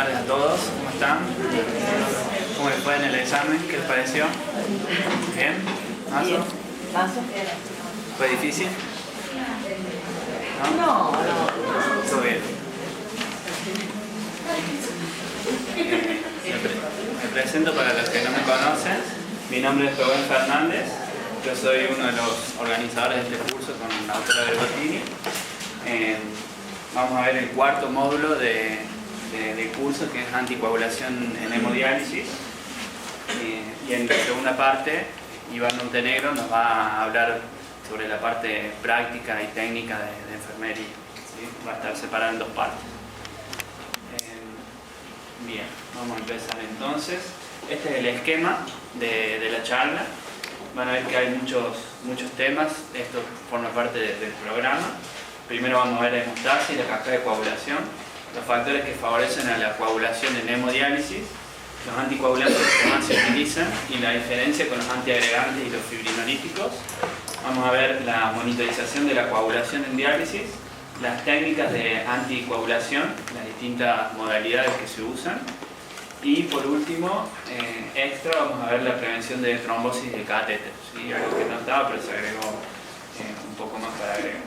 tardes a todos, ¿cómo están? ¿Cómo les fue en el examen? ¿Qué les pareció? ¿Bien? ¿Mazo? ¿Mazo? ¿Fue difícil? No. Todo bien. Me presento para los que no me conocen. Mi nombre es Rubén Fernández. Yo soy uno de los organizadores de este curso con la autora Bergottini. Vamos a ver el cuarto módulo del curso, que es anticoagulación en hemodiálisis. Y en la segunda parte, Iván Montenegro nos va a hablar sobre la parte práctica y técnica de enfermería. ¿Sí? Va a estar separada en dos partes. Bien, vamos a empezar entonces. Este es el esquema de la charla. Van a ver que hay muchos temas. Esto forma parte del programa. Primero vamos a ver la hemostasia y la cascada de coagulación, los factores que favorecen a la coagulación en hemodiálisis, los anticoagulantes que más se utilizan y la diferencia con los antiagregantes y los fibrinolíticos. Vamos a ver la monitorización de la coagulación en diálisis, las técnicas de anticoagulación, las distintas modalidades que se usan. Y por último, extra, vamos a ver la prevención de trombosis de catéter, ¿sí? Algo que no estaba, pero se agregó un poco más para agregar.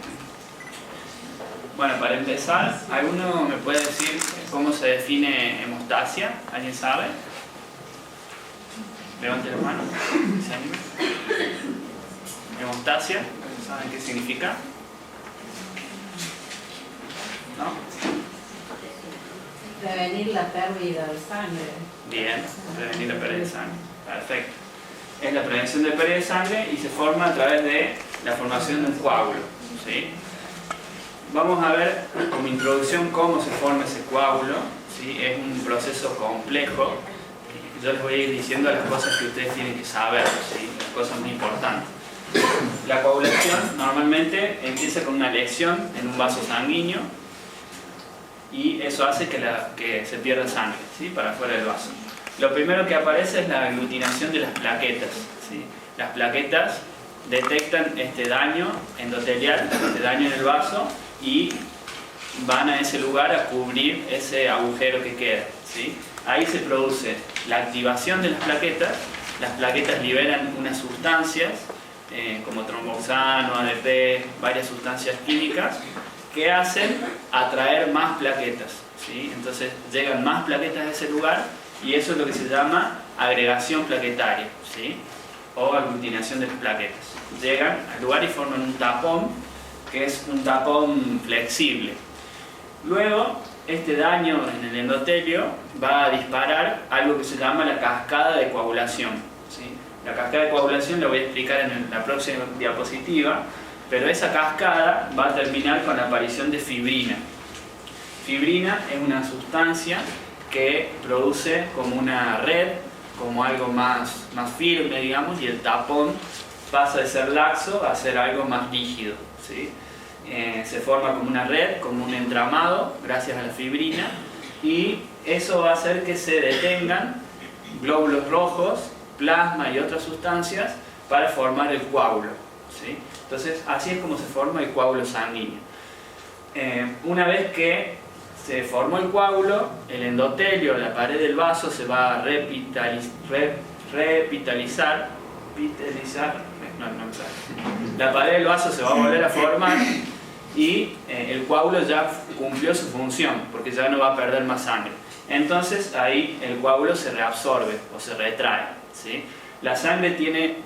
Bueno, para empezar, ¿alguno me puede decir cómo se define hemostasia? ¿Alguien sabe? Levante la mano. ¿Se anima? Hemostasia, ¿saben qué significa? ¿No? Prevenir la pérdida de sangre. Bien, prevenir la pérdida de sangre. Perfecto. Es la prevención de pérdida de sangre y se forma a través de la formación de un coágulo, ¿sí? Vamos a ver como introducción cómo se forma ese coágulo, ¿sí? Es un proceso complejo. Yo les voy a ir diciendo las cosas que ustedes tienen que saber, ¿sí? Las cosas muy importantes. La coagulación normalmente empieza con una lesión en un vaso sanguíneo y eso hace que se pierda sangre, ¿sí? Para afuera del vaso. Lo primero que aparece es la aglutinación de las plaquetas, ¿sí? Las plaquetas detectan este daño endotelial, este daño en el vaso, y van a ese lugar a cubrir ese agujero que queda, ¿sí? Ahí se produce la activación de las plaquetas liberan unas sustancias como tromboxano, ADP, varias sustancias químicas que hacen atraer más plaquetas, ¿sí? Entonces llegan más plaquetas a ese lugar y eso es lo que se llama agregación plaquetaria, ¿sí? O aglutinación de las plaquetas. Llegan al lugar y forman un tapón, que es un tapón flexible. Luego, este daño en el endotelio va a disparar algo que se llama la cascada de coagulación, ¿sí? La cascada de coagulación la voy a explicar en la próxima diapositiva, pero esa cascada va a terminar con la aparición de fibrina. Fibrina es una sustancia que produce como una red, como algo más firme, digamos, y el tapón pasa de ser laxo a ser algo más rígido, ¿sí? Se forma como una red, como un entramado, gracias a la fibrina, y eso va a hacer que se detengan glóbulos rojos, plasma y otras sustancias para formar el coágulo, ¿sí? Entonces, así es como se forma el coágulo sanguíneo. Una vez que se formó el coágulo, el endotelio, la pared del vaso, se va a la pared del vaso se va a volver a formar y el coágulo ya cumplió su función porque ya no va a perder más sangre. Entonces ahí el coágulo se reabsorbe o se retrae, ¿sí? La sangre tiene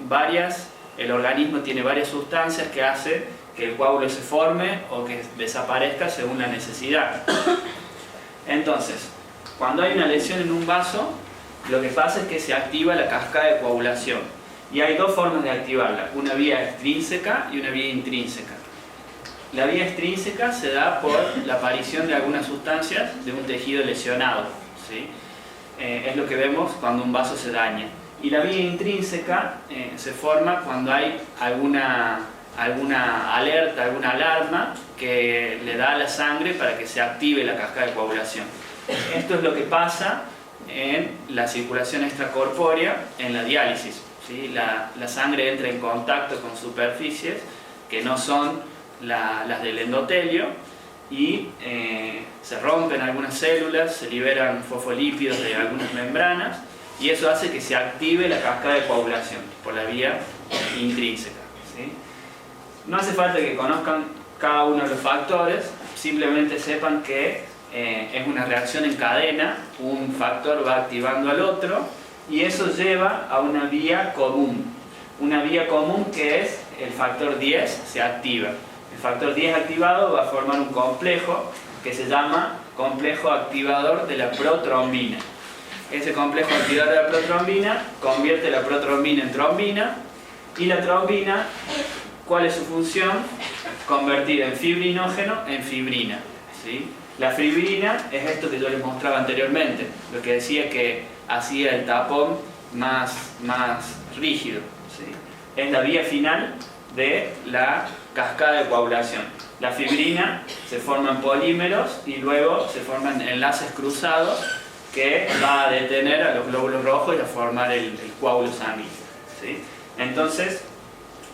el organismo tiene varias sustancias que hacen que el coágulo se forme o que desaparezca según la necesidad. Entonces, cuando hay una lesión en un vaso, lo que pasa es que se activa la cascada de coagulación. Y hay dos formas de activarla, una vía extrínseca y una vía intrínseca. La vía extrínseca se da por la aparición de algunas sustancias de un tejido lesionado, ¿sí? Es lo que vemos cuando un vaso se daña. Y la vía intrínseca se forma cuando hay alguna alerta, alguna alarma que le da a la sangre para que se active la cascada de coagulación. Esto es lo que pasa en la circulación extracorpórea en la diálisis, ¿sí? La sangre entra en contacto con superficies que no son las del endotelio y se rompen algunas células, se liberan fosfolípidos de algunas membranas y eso hace que se active la cascada de coagulación por la vía intrínseca, ¿sí? No hace falta que conozcan cada uno de los factores, simplemente sepan que es una reacción en cadena, un factor va activando al otro y eso lleva a una vía común. Una vía común que es el factor 10 se activa. El factor 10 activado va a formar un complejo que se llama complejo activador de la protrombina. Ese complejo activador de la protrombina convierte la protrombina en trombina y la trombina, ¿cuál es su función? Convertir en fibrinógeno en fibrina, ¿sí? La fibrina es esto que yo les mostraba anteriormente, lo que decía que hacía el tapón más rígido, ¿sí? Es la vía final de la cascada de coagulación. La fibrina se forman polímeros y luego se forman enlaces cruzados que va a detener a los glóbulos rojos y a formar el coágulo sanguíneo, ¿sí? Entonces,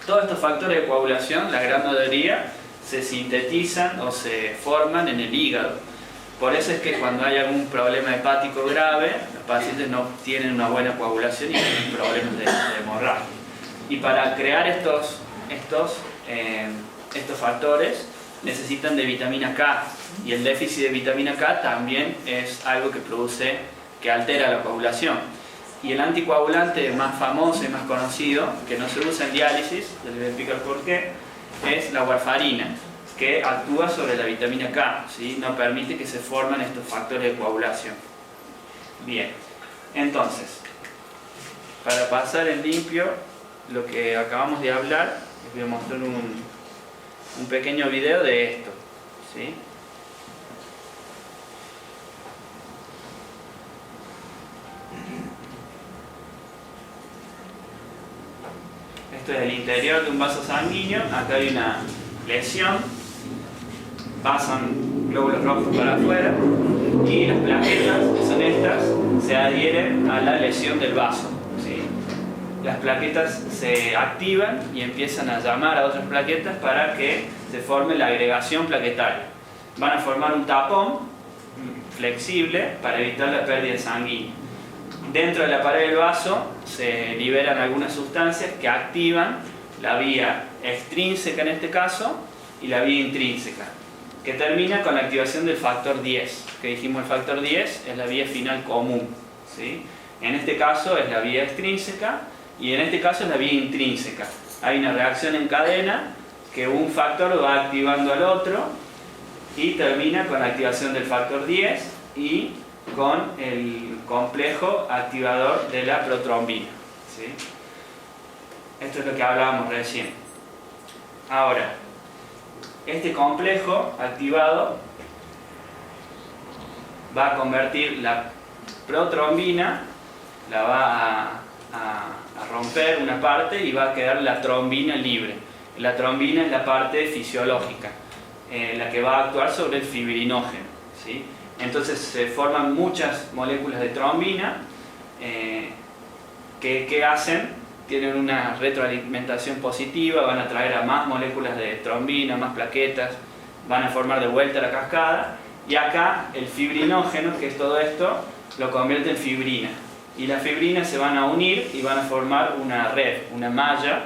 todos estos factores de coagulación, la gran mayoría, se sintetizan o se forman en el hígado. Por eso es que cuando hay algún problema hepático grave, los pacientes no tienen una buena coagulación y tienen problemas de hemorragia. Y para crear estos factores necesitan de vitamina K, y el déficit de vitamina K también es algo que altera la coagulación. Y el anticoagulante más famoso y más conocido, que no se usa en diálisis, les voy a explicar por qué, es la warfarina, que actúa sobre la vitamina K, ¿sí? No permite que se formen estos factores de coagulación. Bien, entonces, para pasar en limpio lo que acabamos de hablar, les voy a mostrar un pequeño video de esto, ¿sí? Esto es el interior de un vaso sanguíneo. Acá hay una lesión, pasan glóbulos rojos para afuera y las plaquetas, que son estas, se adhieren a la lesión del vaso, ¿sí? Las plaquetas se activan y empiezan a llamar a otras plaquetas para que se forme la agregación plaquetaria. Van a formar un tapón flexible para evitar la pérdida sanguínea. Dentro de la pared del vaso se liberan algunas sustancias que activan la vía extrínseca en este caso y la vía intrínseca, que termina con la activación del factor 10, que dijimos el factor 10 es la vía final común, ¿sí? En este caso es la vía extrínseca y en este caso es la vía intrínseca. Hay una reacción en cadena que un factor va activando al otro y termina con la activación del factor 10 y con el complejo activador de la protrombina, ¿sí? Esto es lo que hablábamos recién. Ahora, este complejo activado va a convertir la protrombina, la va a romper una parte y va a quedar la trombina libre. La trombina es la parte fisiológica, la que va a actuar sobre el fibrinógeno, ¿sí? Entonces se forman muchas moléculas de trombina que hacen, tienen una retroalimentación positiva, van a traer a más moléculas de trombina, más plaquetas, van a formar de vuelta la cascada y acá el fibrinógeno, que es todo esto, lo convierte en fibrina y las fibrinas se van a unir y van a formar una red, una malla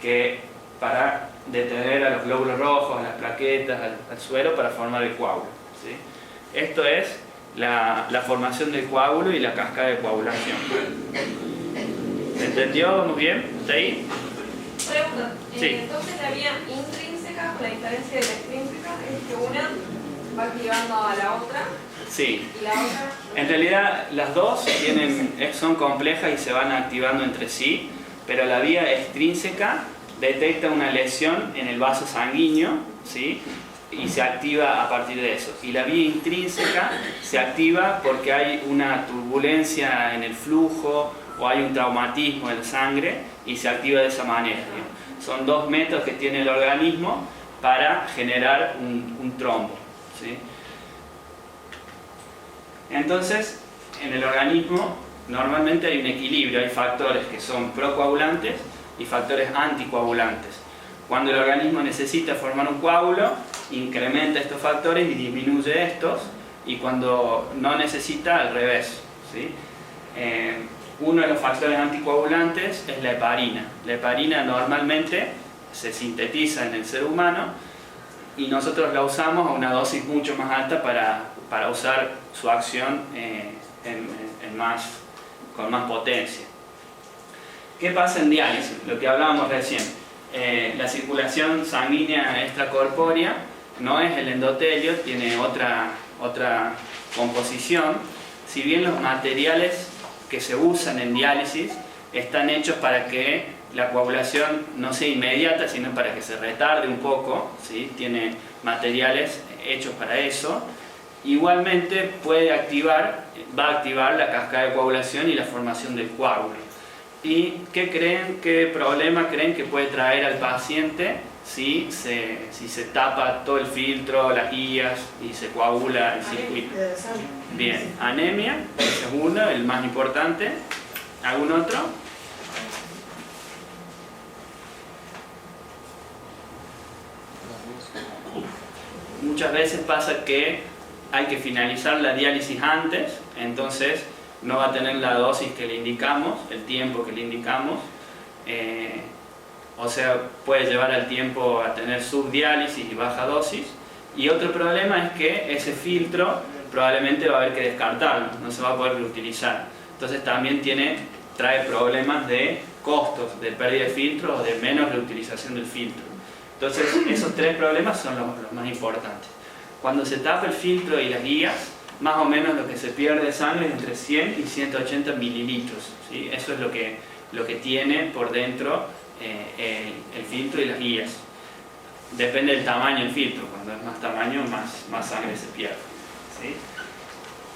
que para detener a los glóbulos rojos, a las plaquetas, al suero para formar el coágulo, ¿sí? Esto es la formación del coágulo y la cascada de coagulación. ¿Se entendió? ¿Vamos bien? ¿Está ahí? Pregunta. Sí. Entonces la vía intrínseca, con la diferencia de la extrínseca, es que una va activando a la otra. Sí. Y la otra. En realidad las dos son complejas y se van activando entre sí, pero la vía extrínseca detecta una lesión en el vaso sanguíneo, ¿sí? Y se activa a partir de eso. Y la vía intrínseca se activa porque hay una turbulencia en el flujo o hay un traumatismo en la sangre y se activa de esa manera, ¿sí? Son dos métodos que tiene el organismo para generar un trombo, ¿sí? Entonces, en el organismo normalmente hay un equilibrio, hay factores que son procoagulantes y factores anticoagulantes. Cuando el organismo necesita formar un coágulo, incrementa estos factores y disminuye estos, y cuando no necesita, al revés, ¿sí? Uno de los factores anticoagulantes es la heparina. La heparina normalmente se sintetiza en el ser humano y nosotros la usamos a una dosis mucho más alta para usar su acción con más potencia. ¿Qué pasa en diálisis? Lo que hablábamos recién. La circulación sanguínea extracorpórea no es el endotelio, tiene otra composición. Si bien los materiales que se usan en diálisis están hechos para que la coagulación no sea inmediata, sino para que se retarde un poco, ¿sí? Tiene materiales hechos para eso. Igualmente va a activar la cascada de coagulación y la formación del coágulo. ¿Y qué problema creen que puede traer al paciente si se tapa todo el filtro, las guías y se coagula el circuito? Bien, anemia, el segundo, el más importante. ¿Algún otro? Muchas veces pasa que hay que finalizar la diálisis antes, entonces no va a tener la dosis que le indicamos, el tiempo que le indicamos, o sea, puede llevar al tiempo a tener subdiálisis y baja dosis. Y otro problema es que ese filtro probablemente va a haber que descartarlo, no se va a poder reutilizar. Entonces también trae problemas de costos, de pérdida de filtro o de menos reutilización del filtro. Entonces esos tres problemas son los más importantes. Cuando se tapa el filtro y las guías, más o menos lo que se pierde de sangre es entre 100 y 180 mililitros, ¿sí? Eso es lo que tiene por dentro el filtro y las guías. Depende del tamaño del filtro, cuando es más tamaño más sangre se pierde, ¿sí?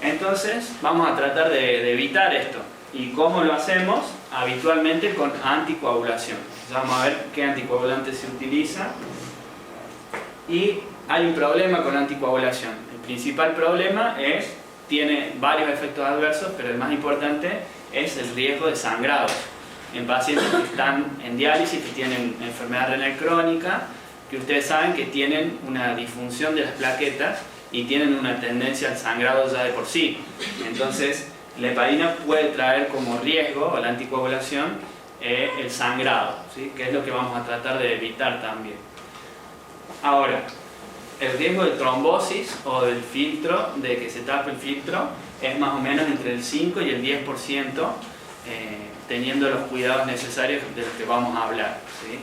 Entonces vamos a tratar de evitar esto. ¿Y cómo lo hacemos? Habitualmente con anticoagulación. Vamos a ver qué anticoagulante se utiliza. Y hay un problema con la anticoagulación. El principal problema tiene varios efectos adversos, pero el más importante es el riesgo de sangrados en pacientes que están en diálisis, que tienen enfermedad renal crónica, que ustedes saben que tienen una disfunción de las plaquetas y tienen una tendencia al sangrado ya de por sí. Entonces, la heparina puede traer como riesgo, o la anticoagulación, el sangrado, ¿sí? Que es lo que vamos a tratar de evitar también. Ahora, el riesgo de trombosis o del filtro, de que se tape el filtro, es más o menos entre el 5 y el 10%, teniendo los cuidados necesarios de los que vamos a hablar, ¿sí?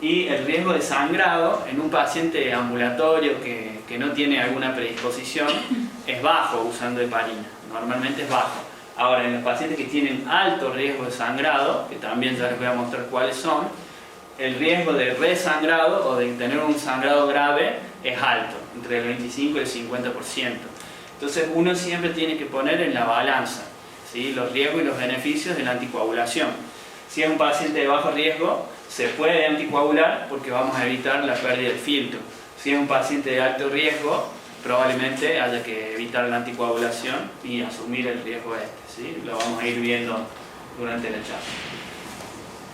Y el riesgo de sangrado en un paciente ambulatorio que no tiene alguna predisposición es bajo usando heparina, normalmente es bajo. Ahora, en los pacientes que tienen alto riesgo de sangrado, que también ya les voy a mostrar cuáles son, el riesgo de resangrado o de tener un sangrado grave es alto, entre el 25 y el 50%. Entonces uno siempre tiene que poner en la balanza, ¿sí? Los riesgos y los beneficios de la anticoagulación. Si es un paciente de bajo riesgo, se puede anticoagular porque vamos a evitar la pérdida del filtro. Si es un paciente de alto riesgo, probablemente haya que evitar la anticoagulación y asumir el riesgo ¿sí? Lo vamos a ir viendo durante la charla.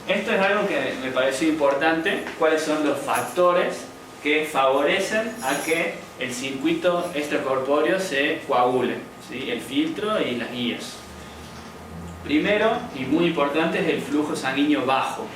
Esto es algo que me pareció importante, cuáles son los factores que favorecen a que el circuito extracorpóreo se coagule, ¿sí? El filtro y las guías. Primero, y muy importante, es el flujo sanguíneo bajo.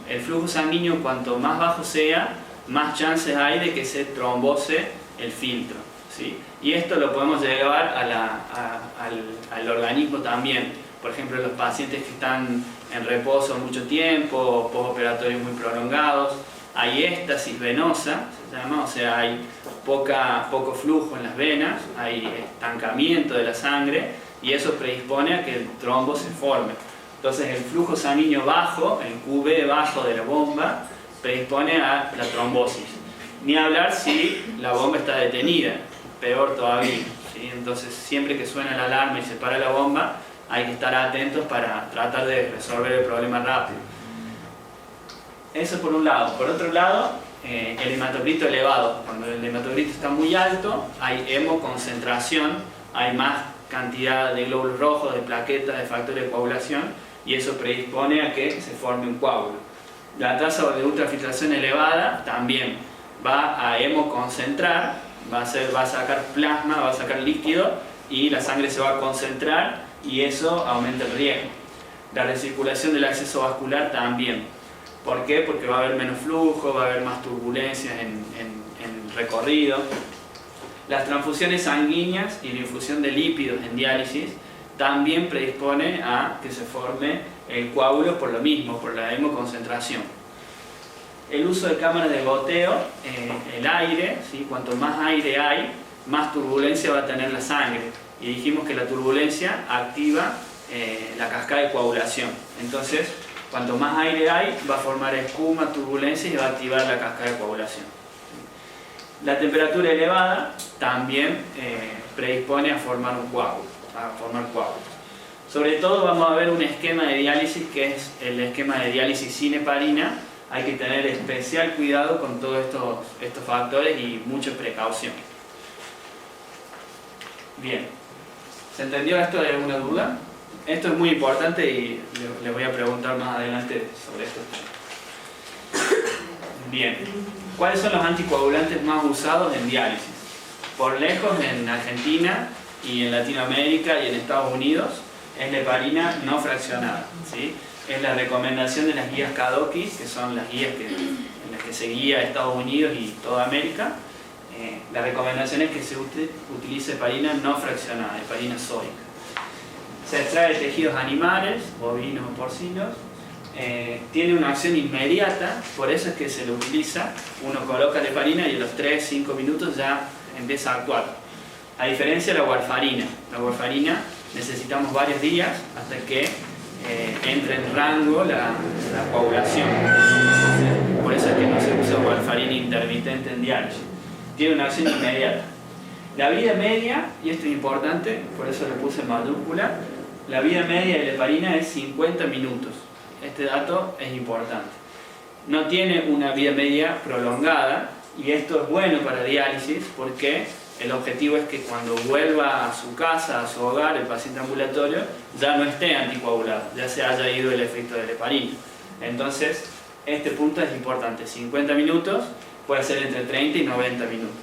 El flujo sanguíneo, cuanto más bajo sea, más chances hay de que se trombose el filtro, ¿sí? Y esto lo podemos llevar al organismo también. Por ejemplo, los pacientes que están en reposo mucho tiempo, postoperatorios muy prolongados, hay éstasis venosa, se llama, o sea, hay poco flujo en las venas, hay estancamiento de la sangre y eso predispone a que el trombo se forme. Entonces el flujo sanguíneo bajo, el QV bajo de la bomba, predispone a la trombosis. Ni hablar si la bomba está detenida, peor todavía, ¿sí? Entonces siempre que suena la alarma y se para la bomba, hay que estar atentos para tratar de resolver el problema rápido. Eso por un lado. Por otro lado, el hematocrito elevado. Cuando el hematocrito está muy alto, hay hemoconcentración, hay más cantidad de glóbulos rojos, de plaquetas, de factores de coagulación, y eso predispone a que se forme un coágulo. La tasa de ultrafiltración elevada también. va a hemoconcentrar, va a sacar plasma, va a sacar líquido y la sangre se va a concentrar y eso aumenta el riesgo. La recirculación del acceso vascular también. ¿Por qué? Porque va a haber menos flujo, va a haber más turbulencias en recorrido. Las transfusiones sanguíneas y la infusión de lípidos en diálisis también predispone a que se forme el coágulo por lo mismo, por la hemoconcentración. El uso de cámaras de goteo, el aire, ¿sí? Cuanto más aire hay, más turbulencia va a tener la sangre. Y dijimos que la turbulencia activa la cascada de coagulación. Entonces, cuanto más aire hay, va a formar espuma, turbulencia y va a activar la cascada de coagulación. La temperatura elevada también predispone a formar un coágulo, Sobre todo vamos a ver un esquema de diálisis que es el esquema de diálisis sin heparina. Hay que tener especial cuidado con todos estos factores y mucha precaución. Bien, ¿se entendió esto? ¿Hay alguna duda? Esto es muy importante y les voy a preguntar más adelante sobre estos temas. Bien, ¿cuáles son los anticoagulantes más usados en diálisis? Por lejos en Argentina y en Latinoamérica y en Estados Unidos es la heparina no fraccionada, ¿sí? Es la recomendación de las guías Kadoki, que son las guías en las que se guía Estados Unidos y toda América. La recomendación es que se utilice heparina no fraccionada, heparina sódica. Se extrae de tejidos animales, bovinos o porcinos. Tiene una acción inmediata, por eso es que se lo utiliza. Uno coloca la heparina y a los 3-5 minutos ya empieza a actuar. A diferencia de la warfarina. La warfarina necesitamos varios días hasta que entre en rango la coagulación. Por eso es que no se usa warfarina intermitente en diálisis. Tiene una acción inmediata. La vida media, y esto es importante, por eso le puse en mayúscula, la vida media de la heparina es 50 minutos. Este dato es importante. No tiene una vida media prolongada, y esto es bueno para diálisis porque el objetivo es que cuando vuelva a su casa, a su hogar, el paciente ambulatorio, ya no esté anticoagulado, ya se haya ido el efecto de la heparina. Entonces, este punto es importante. 50 minutos puede ser entre 30 y 90 minutos.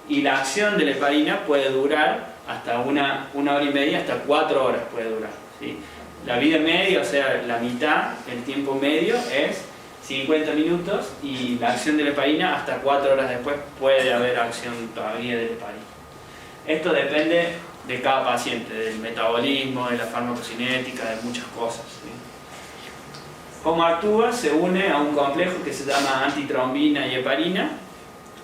Y la acción de la heparina puede durar hasta una hora y media, hasta 4 horas puede durar, ¿sí? La vida media, o sea, la mitad, el tiempo medio es 50 minutos y la acción de la heparina hasta 4 horas después puede haber acción todavía de la heparina. Esto depende de cada paciente, del metabolismo, de la farmacocinética, de muchas cosas, ¿sí? ¿Cómo actúa? Se une a un complejo que se llama antitrombina y heparina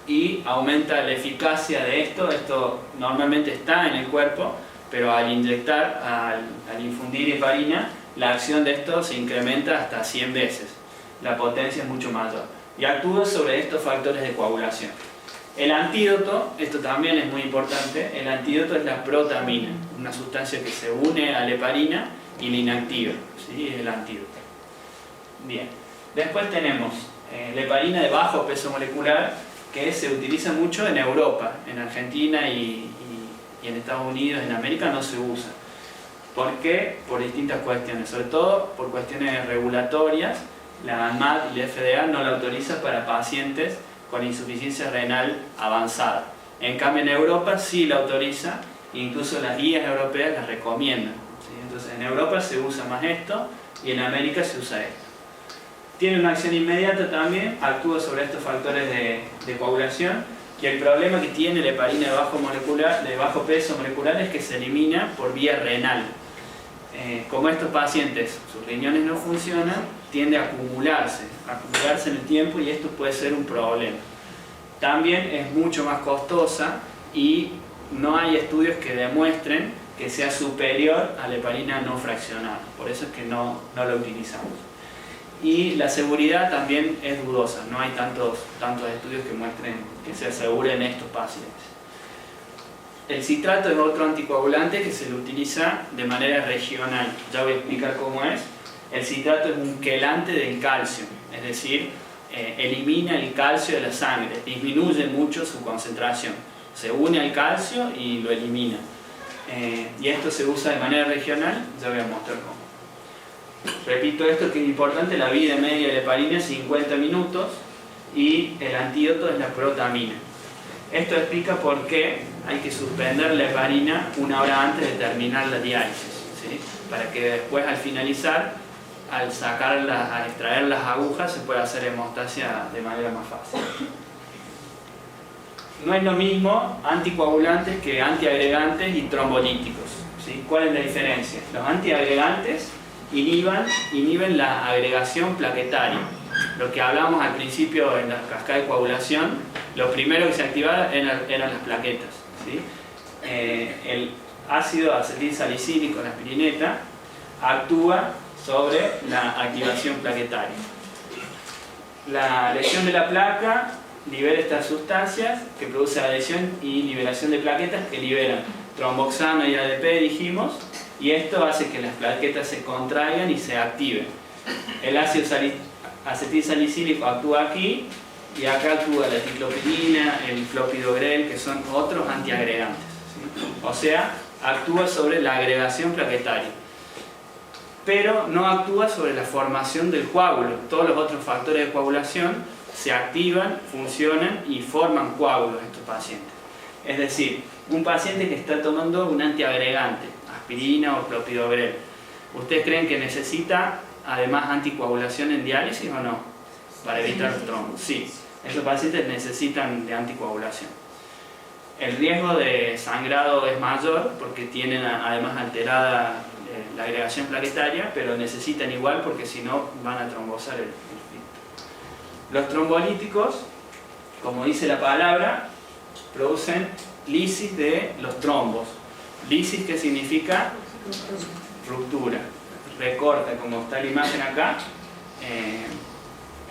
y aumenta la eficacia de esto. Esto normalmente está en el cuerpo, pero al inyectar, al infundir heparina, la acción de esto se incrementa hasta 100 veces. La potencia es mucho mayor. Y actúa sobre estos factores de coagulación. El antídoto, esto también es muy importante, el antídoto es la protamina, una sustancia que se une a la heparina y la inactiva, ¿sí? Es el antídoto. Bien. Después tenemos la heparina de bajo peso molecular, que se utiliza mucho en Europa, en Argentina y en Estados Unidos, en América no se usa. ¿Por qué? Por distintas cuestiones, sobre todo por cuestiones regulatorias. La ANMAT y la FDA no la autoriza para pacientes con insuficiencia renal avanzada. En cambio en Europa sí la autoriza, incluso las guías europeas las recomiendan, ¿sí? Entonces en Europa se usa más esto y en América se usa esto. Tiene una acción inmediata también, actúa sobre estos factores de coagulación, y el problema que tiene la heparina de bajo peso molecular es que se elimina por vía renal. Como estos pacientes, sus riñones no funcionan, tiende a acumularse en el tiempo y esto puede ser un problema. También es mucho más costosa y no hay estudios que demuestren que sea superior a la heparina no fraccionada, por eso es que no la utilizamos. Y la seguridad también es dudosa, no hay tantos estudios que muestren que se aseguren estos pacientes. El citrato es otro anticoagulante que se lo utiliza de manera regional, ya voy a explicar cómo es. El citrato es un quelante del calcio, es decir, elimina el calcio de la sangre, disminuye mucho su concentración, se une al calcio y lo elimina. Y esto se usa de manera regional, ya voy a mostrar cómo. Repito esto que es importante, la vida media de la heparina es 50 minutos, y el antídoto es la protamina. Esto explica por qué hay que suspender la heparina 1 hora antes de terminar la diálisis, ¿sí? Para que después, al finalizar, al extraer las agujas, se pueda hacer hemostasia de manera más fácil. No es lo mismo anticoagulantes que antiagregantes y trombolíticos, ¿sí? ¿Cuál es la diferencia? Los antiagregantes inhiben la agregación plaquetaria. Lo que hablábamos al principio en la cascada de coagulación, lo primero que se activaba eran las plaquetas, ¿sí? El ácido acetilsalicílico, la aspirineta, actúa sobre la activación plaquetaria. La lesión de la placa libera estas sustancias que producen adhesión y liberación de plaquetas que liberan tromboxano y ADP, dijimos, y esto hace que las plaquetas se contraigan y se activen. El ácido acetilsalicílico actúa aquí y acá actúa la ciclopidina, el clopidogrel, que son otros antiagregantes, ¿sí? O sea, actúa sobre la agregación plaquetaria, pero no actúa sobre la formación del coágulo. Todos los otros factores de coagulación se activan, funcionan y forman coágulos en estos pacientes. Es decir, un paciente que está tomando un antiagregante, aspirina o clopidogrel, ¿ustedes creen que necesita además anticoagulación en diálisis o no? Para evitar los trombos. Sí, estos pacientes necesitan de anticoagulación. El riesgo de sangrado es mayor porque tienen además alterada la agregación plaquetaria, pero necesitan igual porque si no van a trombosar el filtro. Los trombolíticos, como dice la palabra, producen lisis de los trombos. Lisis, ¿qué significa? Ruptura. Recorta, como está la imagen acá.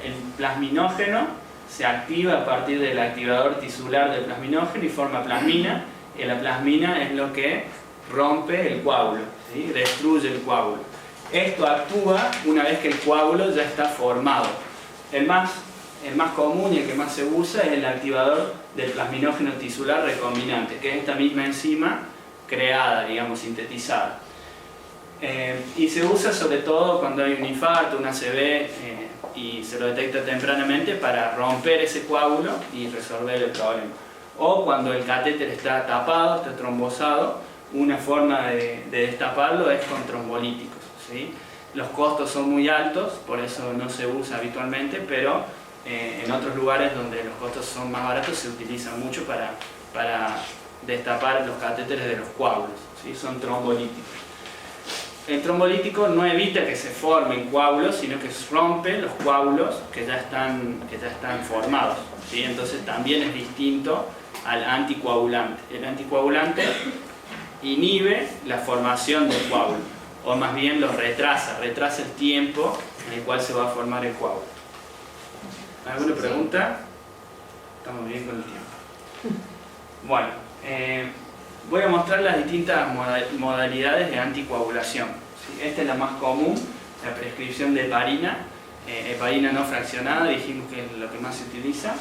El plasminógeno se activa a partir del activador tisular del plasminógeno y forma plasmina, y la plasmina es lo que rompe el coágulo, ¿sí? Destruye el coágulo. Esto actúa una vez que el coágulo ya está formado. El más común y el que más se usa es el activador del plasminógeno tisular recombinante, que es esta misma enzima creada, digamos, sintetizada. Y se usa sobre todo cuando hay un infarto, una ACV, y se lo detecta tempranamente para romper ese coágulo y resolver el problema. O cuando el catéter está tapado, está trombosado, una forma de destaparlo es con trombolíticos, ¿sí? Los costos son muy altos, por eso no se usa habitualmente, pero en otros lugares donde los costos son más baratos se utiliza mucho para destapar los catéteres de los coágulos, ¿sí? Son trombolíticos. El trombolítico no evita que se formen coágulos, sino que rompe los coágulos que ya están formados, ¿sí? Entonces también es distinto al anticoagulante. El anticoagulante inhibe la formación del coágulo, o más bien lo retrasa el tiempo en el cual se va a formar el coágulo. ¿Alguna pregunta? Estamos bien con el tiempo. Bueno, voy a mostrar las distintas modalidades de anticoagulación, ¿sí? Esta es la más común, la prescripción de heparina, heparina no fraccionada, dijimos que es lo que más se utiliza,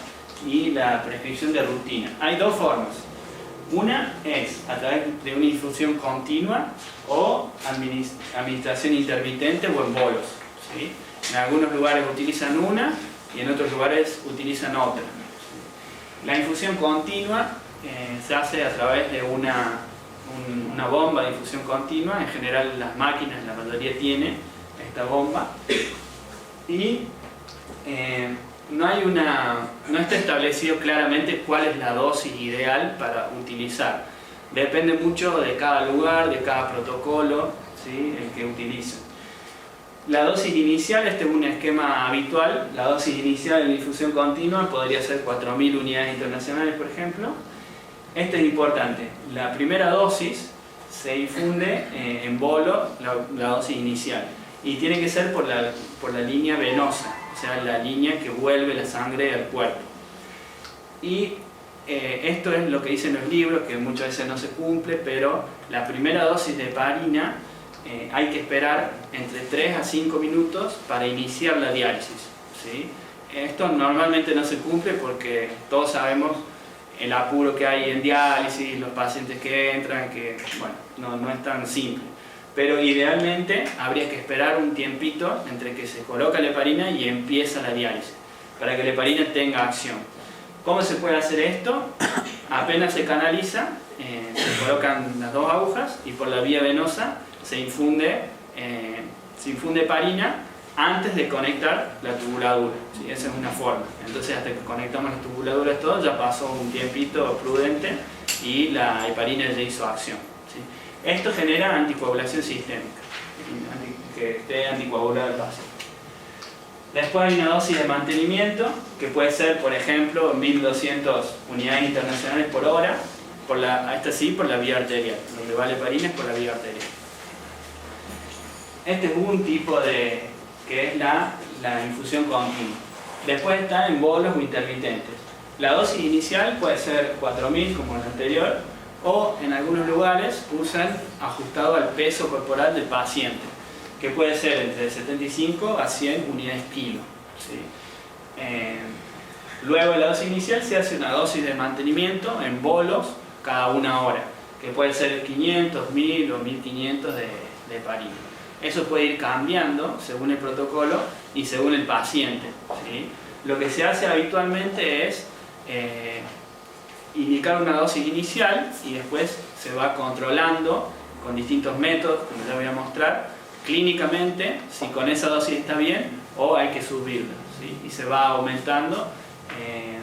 y la prescripción de rutina. Hay dos formas. Una es a través de una infusión continua o administración intermitente o en bolos, ¿sí? En algunos lugares utilizan una y en otros lugares utilizan otra. La infusión continua se hace a través de una bomba de infusión continua. En general las máquinas, la mayoría tiene esta bomba, y no está establecido claramente cuál es la dosis ideal para utilizar. Depende mucho de cada lugar, de cada protocolo, ¿sí? El que utilicen. La dosis inicial, este es un esquema habitual. La dosis inicial en infusión continua podría ser 4.000 unidades internacionales, por ejemplo. Esto es importante. La primera dosis se infunde en bolo, la dosis inicial, y tiene que ser por la línea venosa, o sea, la línea que vuelve la sangre al cuerpo. Y esto es lo que dicen los libros, que muchas veces no se cumple, pero la primera dosis de heparina hay que esperar entre 3 a 5 minutos para iniciar la diálisis, ¿sí? Esto normalmente no se cumple porque todos sabemos el apuro que hay en diálisis, los pacientes que entran, que bueno, no es tan simple. Pero idealmente habría que esperar un tiempito entre que se coloca la heparina y empieza la diálisis. para que la heparina tenga acción. ¿Cómo se puede hacer esto? Apenas se canaliza, se colocan las dos agujas y por la vía venosa se infunde heparina antes de conectar la tubuladura, ¿sí? Esa es una forma. Entonces hasta que conectamos las tubuladuras todo, ya pasó un tiempito prudente y la heparina ya hizo acción, ¿sí? Esto genera anticoagulación sistémica, que esté anticoagulado el paciente. Después hay una dosis de mantenimiento, que puede ser, por ejemplo, 1200 unidades internacionales por hora, por la vía arterial. Donde va la heparina es por la vía arterial. Este es un tipo que es la infusión continua. Después está en bolos o intermitentes. La dosis inicial puede ser 4000 como en la anterior, o en algunos lugares usan ajustado al peso corporal del paciente, que puede ser entre 75 a 100 unidades kilo, ¿sí? Luego de la dosis inicial se hace una dosis de mantenimiento en bolos cada una hora, que puede ser 500, 1000 o 1500 de heparina. Eso puede ir cambiando según el protocolo y según el paciente, ¿sí? Lo que se hace habitualmente es indicar una dosis inicial y después se va controlando con distintos métodos, como ya voy a mostrar, clínicamente, si con esa dosis está bien o hay que subirla, ¿sí? Y se va aumentando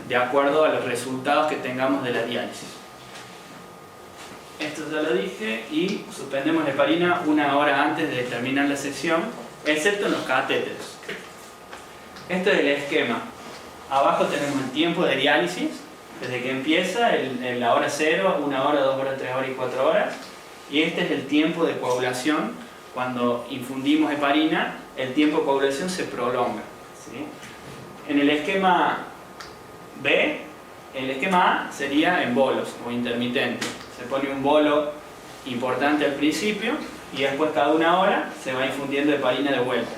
de acuerdo a los resultados que tengamos de la diálisis. Esto ya lo dije, y suspendemos la heparina una hora antes de terminar la sesión, excepto en los catéteres. Este es el esquema. Abajo tenemos el tiempo de diálisis, desde que empieza en la hora 0, 1 hora, 2 horas, 3 horas y 4 horas. Y este es el tiempo de coagulación. Cuando infundimos heparina, el tiempo de coagulación se prolonga, ¿sí? En el esquema B, el esquema A sería en bolos o intermitente. Se pone un bolo importante al principio y después cada 1 hora se va infundiendo heparina de vuelta.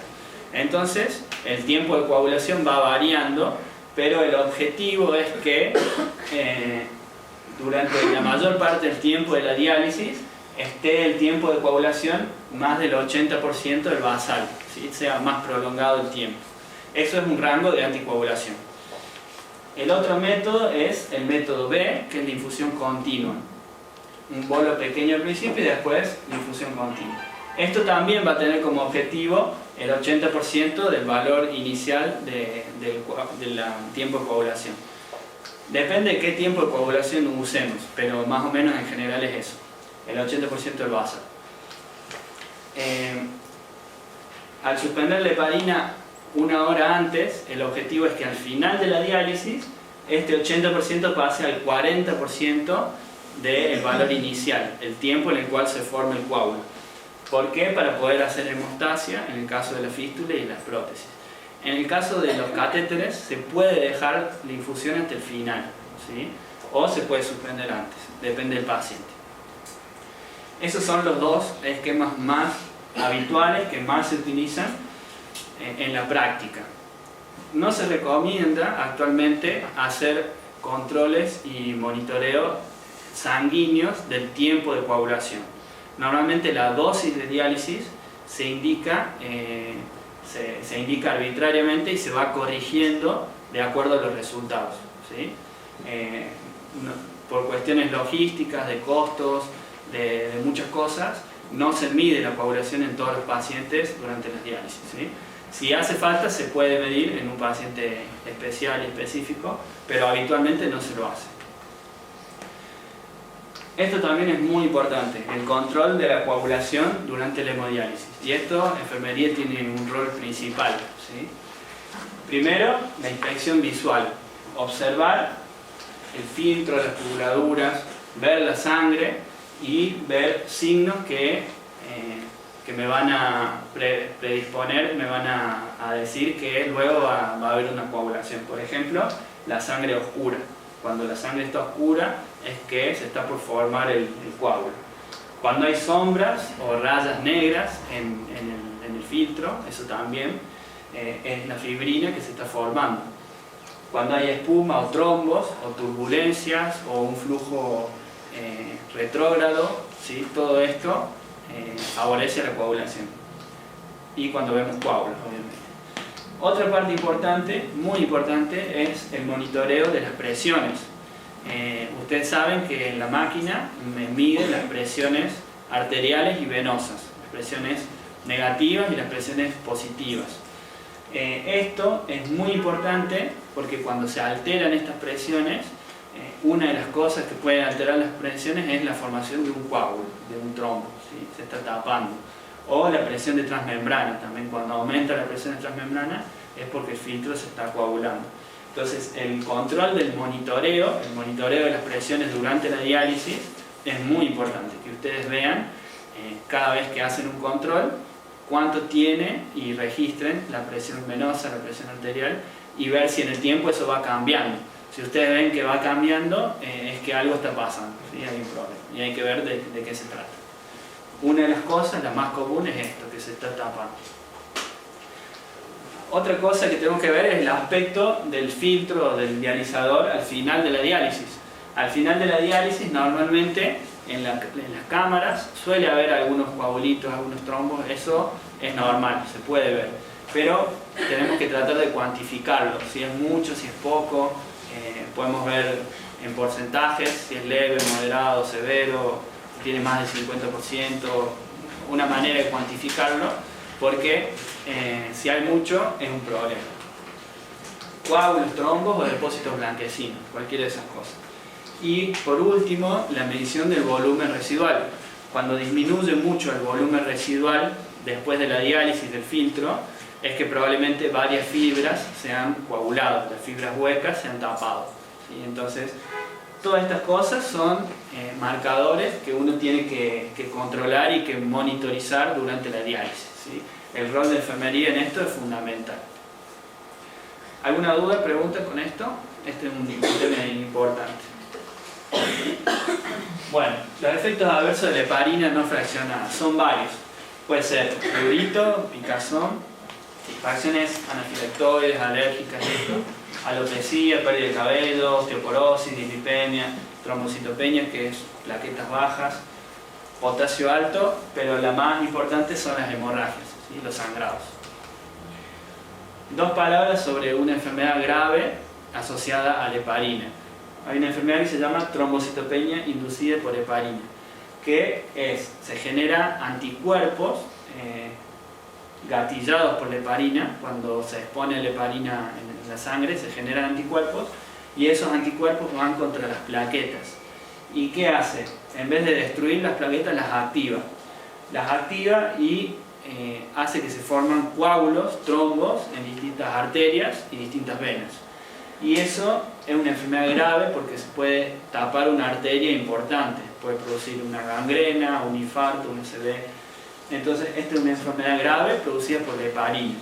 Entonces el tiempo de coagulación va variando, pero el objetivo es que durante la mayor parte del tiempo de la diálisis esté el tiempo de coagulación más del 80% del basal, ¿sí? Sea más prolongado el tiempo. Eso es un rango de anticoagulación. El otro método es el método B, que es la infusión continua. Un bolo pequeño al principio y después la infusión continua. Esto también va a tener como objetivo el 80% del valor inicial del tiempo de coagulación. Depende de qué tiempo de coagulación usemos, pero más o menos en general es eso, el 80% del basal. Al suspender la heparina 1 hora antes, el objetivo es que al final de la diálisis este 80% pase al 40% del valor inicial, el tiempo en el cual se forma el coágulo. ¿Por qué? Para poder hacer hemostasia en el caso de la fístula y las prótesis. En el caso de los catéteres se puede dejar la infusión hasta el final, ¿sí? O se puede suspender antes, depende del paciente. Esos son los dos esquemas más habituales que más se utilizan en la práctica. No se recomienda actualmente hacer controles y monitoreo sanguíneos del tiempo de coagulación. Normalmente la dosis de diálisis se indica arbitrariamente y se va corrigiendo de acuerdo a los resultados, ¿sí? Por cuestiones logísticas, de costos, de muchas cosas, no se mide la coagulación en todos los pacientes durante las diálisis, ¿sí? Si hace falta se puede medir en un paciente especial y específico, pero habitualmente no se lo hace. Esto también es muy importante, el control de la coagulación durante la hemodiálisis. Y esto, enfermería tiene un rol principal, ¿sí? Primero, la inspección visual. Observar el filtro, las tubuladuras, ver la sangre y ver signos que me van a predisponer, me van a decir que luego va a haber una coagulación. Por ejemplo, la sangre oscura. Cuando la sangre está oscura es que se está por formar el coágulo. Cuando hay sombras o rayas negras en el filtro, eso también es la fibrina que se está formando. Cuando hay espuma o trombos o turbulencias o un flujo retrógrado, ¿sí? Todo esto favorece la coagulación. Y cuando vemos coágulos, obviamente. Otra parte importante, muy importante, es el monitoreo de las presiones. Ustedes saben que en la máquina me mide las presiones arteriales y venosas, las presiones negativas y las presiones positivas. Esto es muy importante porque cuando se alteran estas presiones, una de las cosas que puede alterar las presiones es la formación de un coágulo, de un trombo, ¿sí? Se está tapando. O la presión de transmembrana, también cuando aumenta la presión de transmembrana es porque el filtro se está coagulando. Entonces el control del monitoreo, el monitoreo de las presiones durante la diálisis es muy importante, que ustedes vean cada vez que hacen un control cuánto tiene y registren la presión venosa, la presión arterial y ver si en el tiempo eso va cambiando. Si ustedes ven que va cambiando, es que algo está pasando, ¿sí? Hay un problema y hay que ver de qué se trata. Una de las cosas, la más común, es esto, que se está tapando. Otra cosa que tenemos que ver es el aspecto del filtro o del dializador al final de la diálisis. Al final de la diálisis, normalmente en las cámaras suele haber algunos coagulitos, algunos trombos, eso es normal, se puede ver. Pero tenemos que tratar de cuantificarlo, si es mucho, si es poco, podemos ver en porcentajes, si es leve, moderado, severo, si tiene más del 50%, una manera de cuantificarlo, porque si hay mucho es un problema. Coágulos, trombos o depósitos blanquecinos, cualquiera de esas cosas. Y por último, la medición del volumen residual. Cuando disminuye mucho el volumen residual después de la diálisis del filtro, es que probablemente varias fibras se han coagulado, las fibras huecas se han tapado, ¿sí? Entonces, todas estas cosas son marcadores que uno tiene que controlar y que monitorizar durante la diálisis, ¿sí? El rol de enfermería en esto es fundamental. ¿Alguna duda, pregunta con esto? Este es un tema importante. Bueno, los efectos adversos de la heparina no fraccionada son varios. Puede ser prurito, picazón, reacciones anafilactoides, alérgicas, alopecia, pérdida de cabello, osteoporosis, dislipemia, trombocitopenia, que es plaquetas bajas, potasio alto, pero la más importante son las hemorragias, ¿sí? Los sangrados. Dos palabras sobre una enfermedad grave asociada a la heparina. Hay una enfermedad que se llama trombocitopenia inducida por heparina, que se genera anticuerpos gatillados por la heparina. Cuando se expone la heparina en la sangre se generan anticuerpos y esos anticuerpos van contra las plaquetas. ¿Y qué hace? En vez de destruir las plaquetas, las activa. Las activa y hace que se forman coágulos, trombos en distintas arterias y distintas venas. Y eso es una enfermedad grave porque se puede tapar una arteria importante, puede producir una gangrena, un infarto, un ACV. Entonces, esta es una enfermedad grave producida por la heparina.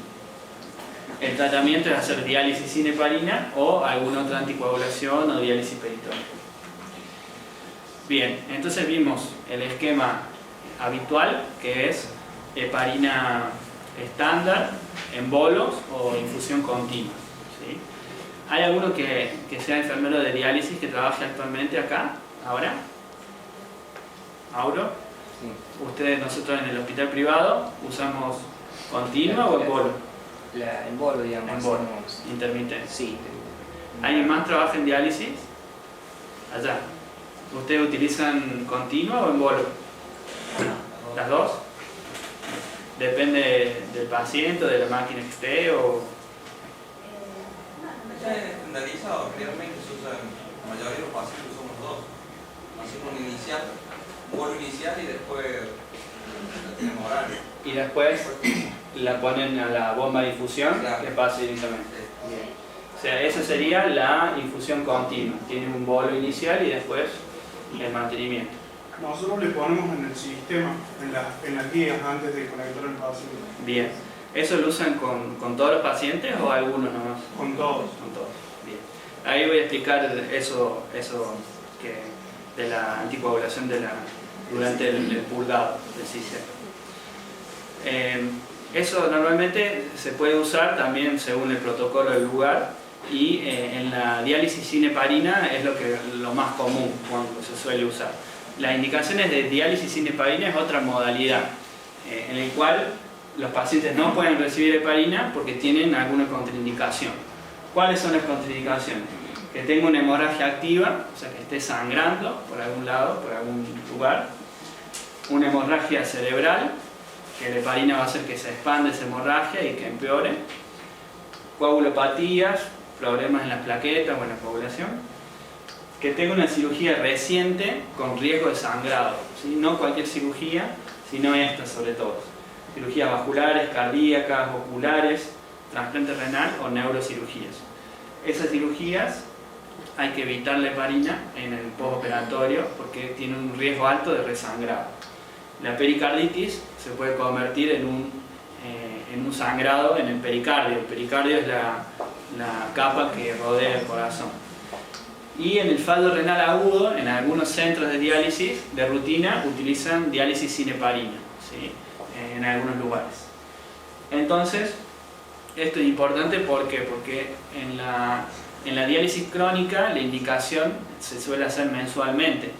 El tratamiento es hacer diálisis sin heparina o alguna otra anticoagulación o diálisis peritoneal. Bien, entonces vimos el esquema habitual, que es heparina estándar, en bolos o infusión continua, ¿sí? ¿Hay alguno que sea enfermero de diálisis que trabaje actualmente acá, ahora? ¿Auro? Sí. Ustedes, nosotros en el hospital privado, usamos continua o en bolo. En bolo, digamos. En bolo, intermitente. Sí. ¿Alguien más trabaja en diálisis? Allá. ¿Ustedes utilizan continua o en bolo? ¿Las dos? ¿Depende del paciente o de la máquina que esté? O... estandarizado, realmente se usan, la mayoría de los pacientes usamos dos. Hacemos un inicial, un bolo inicial y después la tenemos oral. Y después la ponen a la bomba de infusión, claro, que pasa directamente. Bien. O sea, esa sería la infusión continua. Tiene un bolo inicial y después el mantenimiento. Nosotros le ponemos en el sistema, en las guías antes de conectar al paciente. Bien. ¿Eso lo usan con todos los pacientes o algunos nomás? Con todos. Con todos. Bien. Ahí voy a explicar eso de la anticoagulación durante el purgado del sistema. Eso normalmente se puede usar también según el protocolo del lugar y en la diálisis sin heparina es lo más común cuando se suele usar. Las indicaciones de diálisis sin heparina es otra modalidad en el cual los pacientes no pueden recibir heparina porque tienen alguna contraindicación. ¿Cuáles son las contraindicaciones? Que tenga una hemorragia activa, o sea que esté sangrando por algún lado, por algún lugar. Una hemorragia cerebral, que la heparina va a hacer que se expanda esa hemorragia y que empeore. Coagulopatías, problemas en las plaquetas o en la coagulación. Que tenga una cirugía reciente con riesgo de sangrado, ¿sí? No cualquier cirugía, sino esta sobre todo. Cirugías vasculares, cardíacas, oculares, trasplante renal o neurocirugías. Esas cirugías hay que evitar la heparina en el postoperatorio porque tiene un riesgo alto de resangrado. La pericarditis se puede convertir en un sangrado en el pericardio. El pericardio es la capa que rodea el corazón. Y en el fallo renal agudo, en algunos centros de diálisis de rutina utilizan diálisis sin heparina, ¿sí? En algunos lugares. Entonces, esto es importante porque en la diálisis crónica la indicación se suele hacer mensualmente,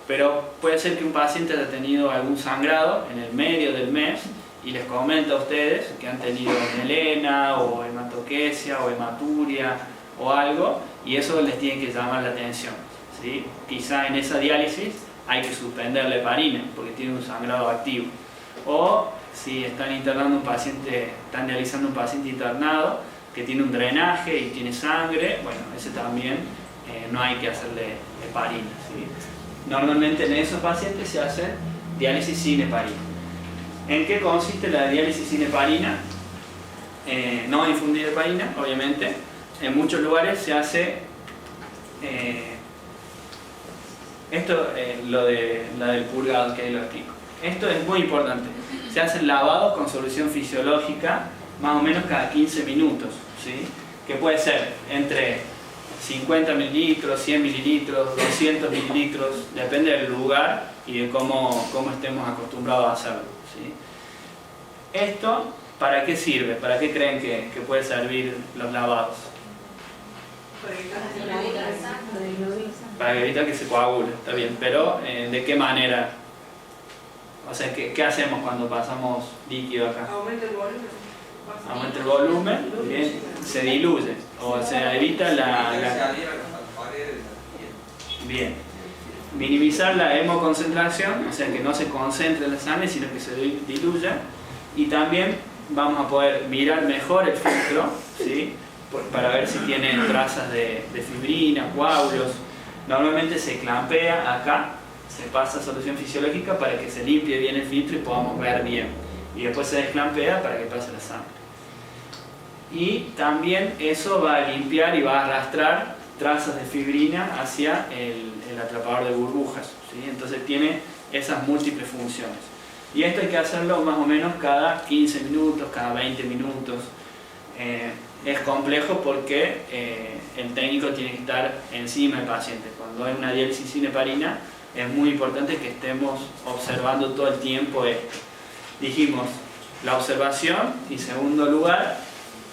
pero puede ser que un paciente haya tenido algún sangrado en el medio del mes y les comenta a ustedes que han tenido melena o hematoquesia o hematuria o algo, y eso les tiene que llamar la atención, ¿sí? Quizá en esa diálisis hay que suspender la heparina porque tiene un sangrado activo. O si están dializando un paciente internado que tiene un drenaje y tiene sangre, bueno, ese también no hay que hacerle heparina, ¿sí? Normalmente en esos pacientes se hace diálisis sin heparina. ¿En qué consiste la diálisis sin heparina? No infundir heparina, obviamente. En muchos lugares se hace la del purgado, que ahí lo explico. Esto es muy importante. Se hacen lavados con solución fisiológica más o menos cada 15 minutos, ¿sí? Que puede ser entre 50 mililitros, 100 mililitros, 200 mililitros, depende del lugar y de cómo estemos acostumbrados a hacerlo, ¿sí? ¿Esto para qué sirve? ¿Para qué creen que puede servir los lavados? Para evitar que se coagule, está bien, pero ¿de qué manera? O sea, ¿qué hacemos cuando pasamos líquido acá? Aumenta el volumen. Aumenta el volumen, bien, se diluye, o sea, evita bien. Minimizar la hemoconcentración, o sea, que no se concentre en la sangre, sino que se diluya. Y también vamos a poder mirar mejor el filtro, ¿sí? Para ver si tiene trazas de fibrina, coágulos. Normalmente se clampea acá, se pasa solución fisiológica para que se limpie bien el filtro y podamos ver bien. Y después se desclampea para que pase la sangre. Y también eso va a limpiar y va a arrastrar trazas de fibrina hacia el atrapador de burbujas, ¿sí? Entonces tiene esas múltiples funciones. Y esto hay que hacerlo más o menos cada 15 minutos, cada 20 minutos. Es complejo porque el técnico tiene que estar encima del paciente. Cuando hay una diálisis sin heparina, es muy importante que estemos observando todo el tiempo esto. Dijimos la observación y, en segundo lugar,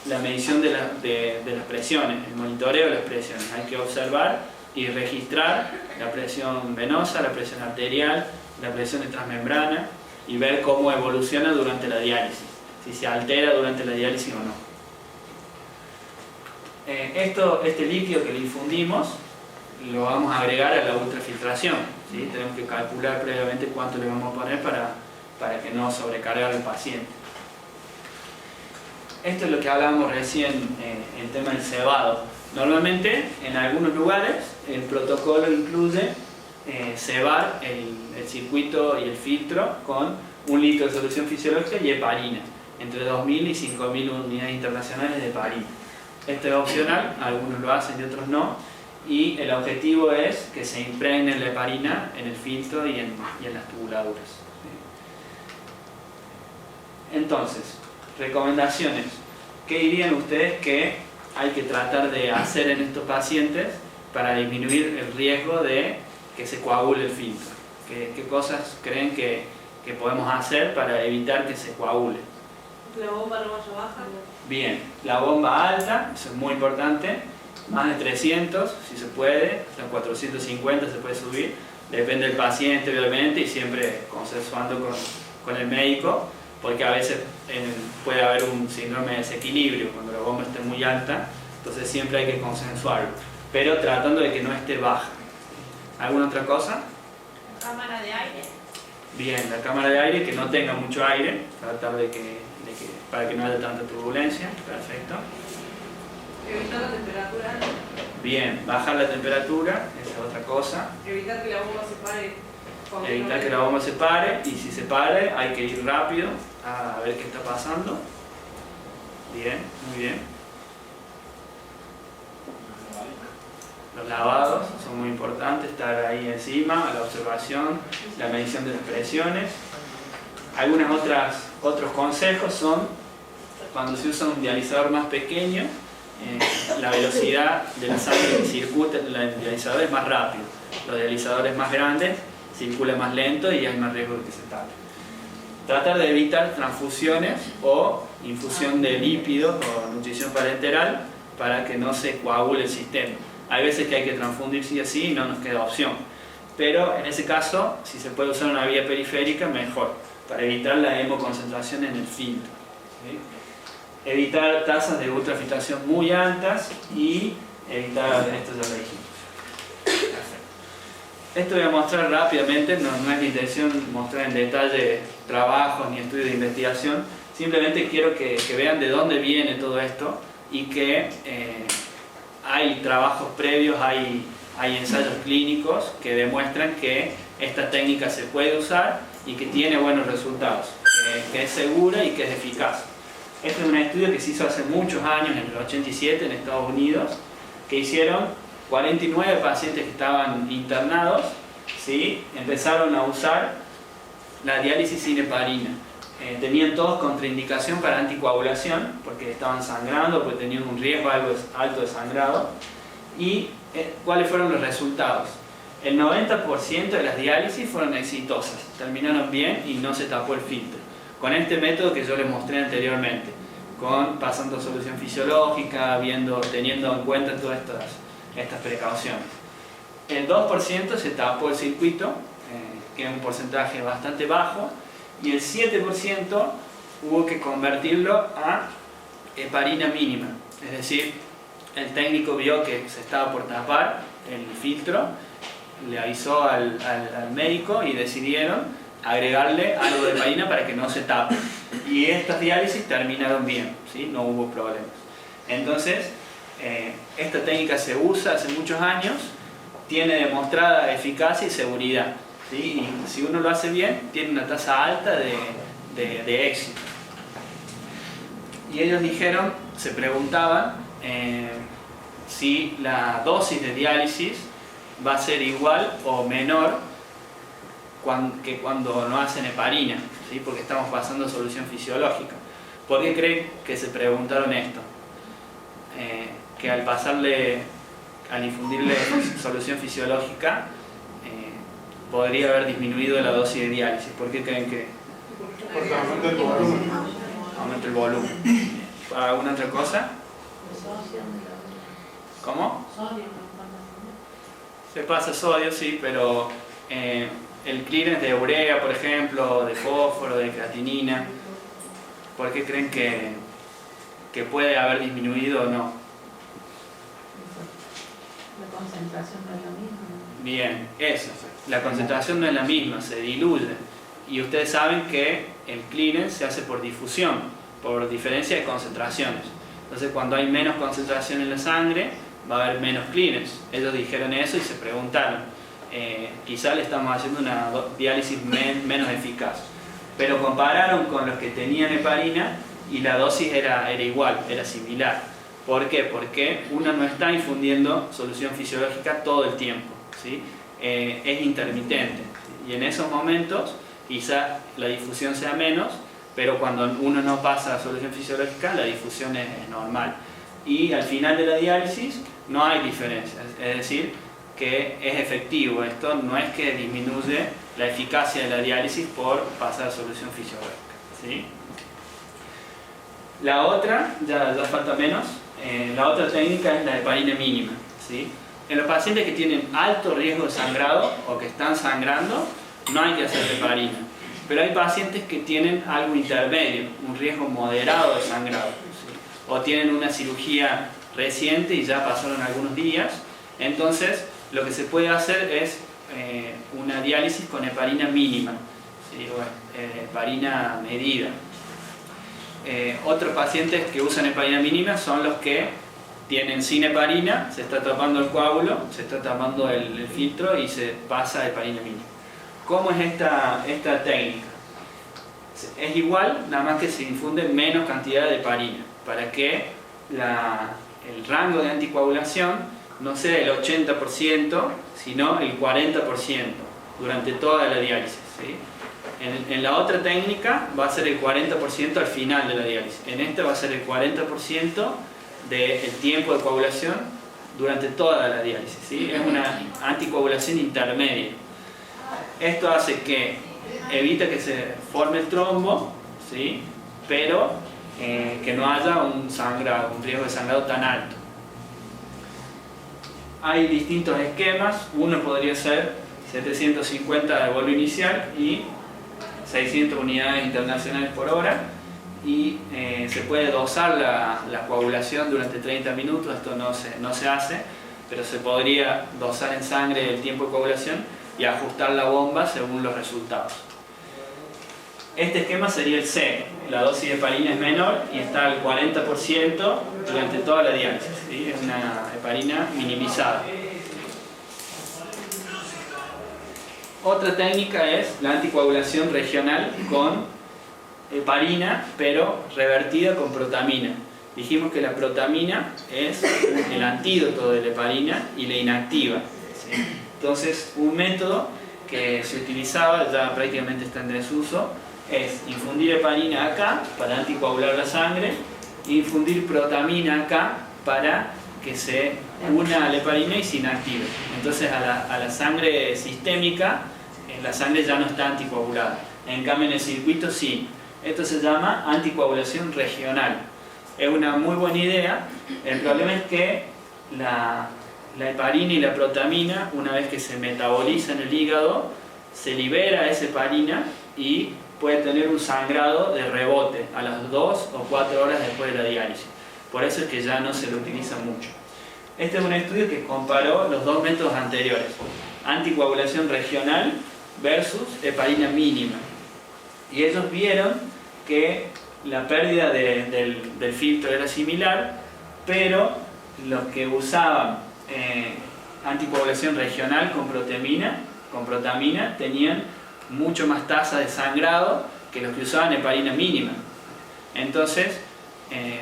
la medición de las presiones, el monitoreo de las presiones. Hay que observar y registrar la presión venosa, la presión arterial, la presión de transmembrana y ver cómo evoluciona durante la diálisis, si se altera durante la diálisis o no. Este líquido que le infundimos lo vamos a agregar a la ultrafiltración, ¿sí? Tenemos que calcular previamente cuánto le vamos a poner para que no sobrecargar al paciente. Esto es lo que hablábamos recién, el tema del cebado. Normalmente en algunos lugares el protocolo incluye cebar el circuito y el filtro con 1 litro de solución fisiológica y heparina, entre 2.000 y 5.000 unidades internacionales de heparina. Esto es opcional, algunos lo hacen y otros no, y el objetivo es que se impregne la heparina en el filtro y en las tubuladuras. Entonces, recomendaciones. ¿Qué dirían ustedes que hay que tratar de hacer en estos pacientes para disminuir el riesgo de que se coagule el filtro? ¿Qué cosas creen que podemos hacer para evitar que se coagule? La bomba no vaya baja. Bien, la bomba alta, eso es muy importante, más de 300 si se puede, hasta 450 se puede subir, depende del paciente obviamente y siempre consensuando con el médico. porque a veces puede haber un síndrome de desequilibrio cuando la bomba esté muy alta, entonces siempre hay que consensuarlo, pero tratando de que no esté baja. ¿Alguna otra cosa? Cámara de aire. Bien, la cámara de aire que no tenga mucho aire, tratar para que no haya tanta turbulencia, perfecto. Evitar la temperatura. Bien, bajar la temperatura, esa es otra cosa. Evitar que la bomba se pare. Evitar que la bomba se pare, y si se pare hay que ir rápido a ver qué está pasando. Bien, muy bien. Los lavados son muy importantes, estar ahí encima, la observación, la medición de las presiones. Otros consejos son cuando se usa un dializador más pequeño, la velocidad de la sangre que circula en el dializador es más rápido. Los dializadores más grandes circula más lento y hay más riesgo de que se tape. Tratar de evitar transfusiones o infusión de lípidos o nutrición parenteral para que no se coagule el sistema. Hay veces que hay que transfundir sí o sí y no nos queda opción. Pero en ese caso, si se puede usar una vía periférica, mejor, para evitar la hemoconcentración en el filtro. ¿Sí? Evitar tasas de ultrafiltración muy altas y evitar, esto ya lo dijimos. Esto voy a mostrar rápidamente, no es mi intención mostrar en detalle trabajos ni estudios de investigación, simplemente quiero que vean de dónde viene todo esto y que hay trabajos previos, hay ensayos clínicos que demuestran que esta técnica se puede usar y que tiene buenos resultados, que es segura y que es eficaz. Este es un estudio que se hizo hace muchos años, en el 87 en Estados Unidos, que hicieron 49 pacientes que estaban internados, ¿sí? Empezaron a usar la diálisis sin heparina. Tenían todos contraindicación para anticoagulación, porque estaban sangrando, porque tenían un riesgo alto de sangrado. ¿Y cuáles fueron los resultados? El 90% de las diálisis fueron exitosas, terminaron bien y no se tapó el filtro. Con este método que yo les mostré anteriormente, pasando solución fisiológica, teniendo en cuenta todas estas precauciones. El 2% se tapó el circuito, que es un porcentaje bastante bajo, y el 7% hubo que convertirlo a heparina mínima. Es decir, el técnico vio que se estaba por tapar el filtro, le avisó al médico y decidieron agregarle algo de heparina para que no se tape. Y estas diálisis terminaron bien, ¿sí? No hubo problemas. Entonces, esta técnica se usa hace muchos años, tiene demostrada eficacia y seguridad, ¿sí? Y si uno lo hace bien, tiene una tasa alta de éxito. Y ellos se preguntaban si la dosis de diálisis va a ser igual o menor que cuando no hacen heparina, ¿sí? Porque estamos pasando solución fisiológica. ¿Por qué creen que se preguntaron esto? Que al infundirle solución fisiológica podría haber disminuido la dosis de diálisis. ¿Por qué creen que? Porque aumenta el volumen. Aumenta el volumen. ¿Alguna otra cosa? ¿Cómo? Se pasa sodio, sí, pero el clearance de urea, por ejemplo, de fósforo, de creatinina, ¿por qué creen que puede haber disminuido o no? La concentración no es la misma. Bien, eso. La concentración no es la misma, se diluye. Y ustedes saben que el clearance se hace por difusión, por diferencia de concentraciones. Entonces, cuando hay menos concentración en la sangre, va a haber menos clearance. Ellos dijeron eso y se preguntaron. Quizá le estamos haciendo una diálisis menos eficaz, pero compararon con los que tenían heparina y la dosis era igual, era similar. ¿Por qué? Porque uno no está infundiendo solución fisiológica todo el tiempo, ¿sí? Es intermitente, y en esos momentos quizá la difusión sea menos, pero cuando uno no pasa a solución fisiológica la difusión es normal, y al final de la diálisis no hay diferencias, es decir, que es efectivo. Esto no es que disminuye la eficacia de la diálisis por pasar a solución fisiológica, ¿sí? La otra, ya falta menos, la otra técnica es la heparina mínima, ¿sí? En los pacientes que tienen alto riesgo de sangrado o que están sangrando, no hay que hacer heparina. Pero hay pacientes que tienen algo intermedio, un riesgo moderado de sangrado, ¿sí? O tienen una cirugía reciente y ya pasaron algunos días. Entonces, lo que se puede hacer es una diálisis con heparina mínima, ¿sí? O heparina medida. Otros pacientes que usan heparina mínima son los que tienen sin heparina, se está tapando el coágulo, se está tapando el filtro y se pasa a heparina mínima. ¿Cómo es esta técnica? Es igual, nada más que se infunde menos cantidad de heparina, para que el rango de anticoagulación no sea el 80%, sino el 40% durante toda la diálisis, ¿sí? En la otra técnica va a ser el 40% al final de la diálisis. En esta va a ser el 40% del tiempo de coagulación durante toda la diálisis, ¿sí? Es una anticoagulación intermedia. Esto hace que evita que se forme el trombo, ¿sí? Pero que no haya un riesgo de sangrado tan alto. Hay distintos esquemas. Uno podría ser 750 de vuelo inicial y 600 unidades internacionales por hora, y se puede dosar la coagulación durante 30 minutos. Esto no se hace, pero se podría dosar en sangre el tiempo de coagulación y ajustar la bomba según los resultados. Este esquema sería el C. La dosis de heparina es menor y está al 40% durante toda la diálisis, ¿sí? Es una heparina minimizada. Otra técnica es la anticoagulación regional con heparina, pero revertida con protamina. Dijimos que la protamina es el antídoto de la heparina y la inactiva, ¿sí? Entonces, un método que se utilizaba, ya prácticamente está en desuso, es infundir heparina acá para anticoagular la sangre, e infundir protamina acá para que se una a la heparina y se inactive. Entonces a la sangre sistémica, la sangre ya no está anticoagulada. En cambio en el circuito sí. Esto se llama anticoagulación regional. Es una muy buena idea. El problema es que la heparina y la protamina, una vez que se metaboliza en el hígado, se libera esa heparina y puede tener un sangrado de rebote a las 2 o 4 horas después de la diálisis. Por eso es que ya no se lo utiliza mucho. Este es un estudio que comparó los dos métodos anteriores: anticoagulación regional versus heparina mínima. Y ellos vieron que la pérdida del filtro era similar, pero los que usaban anticoagulación regional con protamina tenían mucho más tasa de sangrado que los que usaban heparina mínima. Entonces,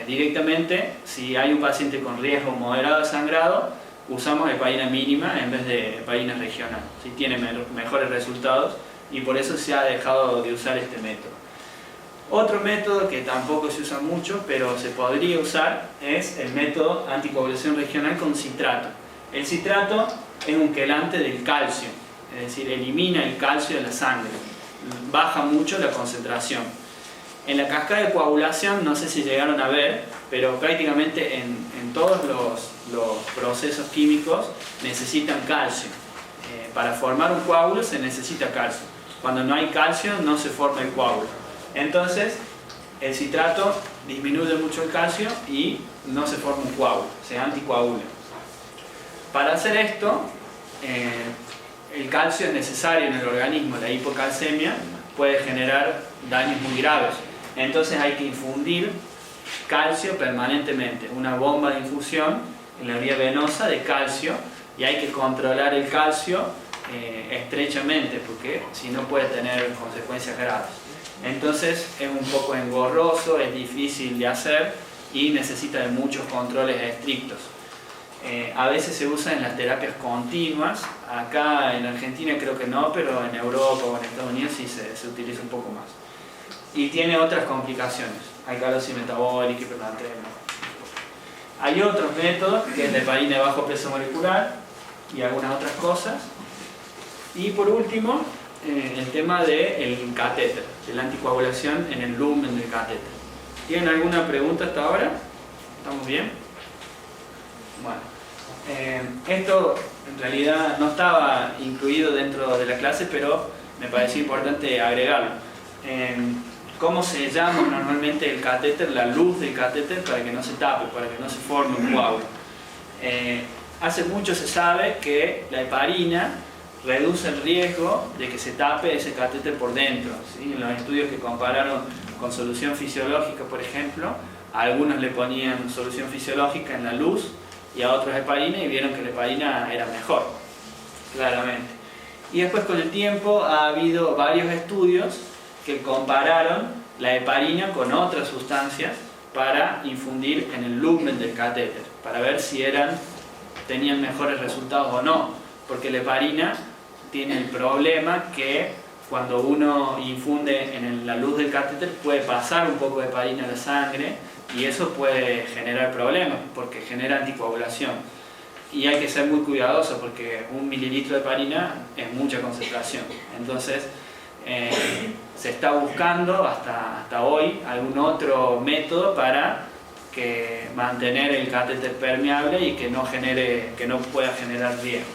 directamente, si hay un paciente con riesgo moderado de sangrado, usamos heparina mínima en vez de heparina regional. ¿Sí? Tiene mejores resultados y por eso se ha dejado de usar este método. Otro método que tampoco se usa mucho, pero se podría usar, es el método anticoagulación regional con citrato. El citrato es un quelante del calcio, es decir, elimina el calcio de la sangre, baja mucho la concentración. En la cascada de coagulación, no sé si llegaron a ver, pero prácticamente en todos los procesos químicos necesitan calcio. Para formar un coágulo se necesita calcio. Cuando no hay calcio no se forma el coágulo. Entonces el citrato disminuye mucho el calcio y no se forma un coágulo, se anticoagula. Para hacer esto, el calcio es necesario en el organismo. La hipocalcemia puede generar daños muy graves. Entonces hay que infundir calcio permanentemente, una bomba de infusión en la vía venosa de calcio, y hay que controlar el calcio estrechamente, porque si no puede tener consecuencias graves. Entonces es un poco engorroso, es difícil de hacer y necesita de muchos controles estrictos. A veces se usa en las terapias continuas. Acá en Argentina creo que no, pero en Europa o en Estados Unidos sí se utiliza un poco más. Y tiene otras complicaciones, alcalosis metabólica, hipernatremia. Hay otros métodos, que es la heparina de bajo peso molecular y algunas otras cosas. Y por último, el tema del catéter, de la anticoagulación en el lumen del catéter. ¿Tienen alguna pregunta hasta ahora? ¿Estamos bien? Bueno, esto en realidad no estaba incluido dentro de la clase, pero me pareció importante agregarlo. ¿Cómo sellamos normalmente el catéter, la luz del catéter, para que no se tape, para que no se forme un coágulo? Hace mucho se sabe que la heparina reduce el riesgo de que se tape ese catéter por dentro, ¿sí? En los estudios que compararon con solución fisiológica, por ejemplo, a algunos le ponían solución fisiológica en la luz y a otros heparina, y vieron que la heparina era mejor, claramente. Y después, con el tiempo, ha habido varios estudios que compararon la heparina con otras sustancias para infundir en el lumen del catéter, para ver si tenían mejores resultados o no, porque la heparina tiene el problema que cuando uno infunde en la luz del catéter puede pasar un poco de heparina a la sangre, y eso puede generar problemas porque genera anticoagulación, y hay que ser muy cuidadoso porque 1 mililitro de heparina es mucha concentración. Entonces se está buscando hasta hoy algún otro método para mantener el catéter permeable y que no pueda generar riesgos.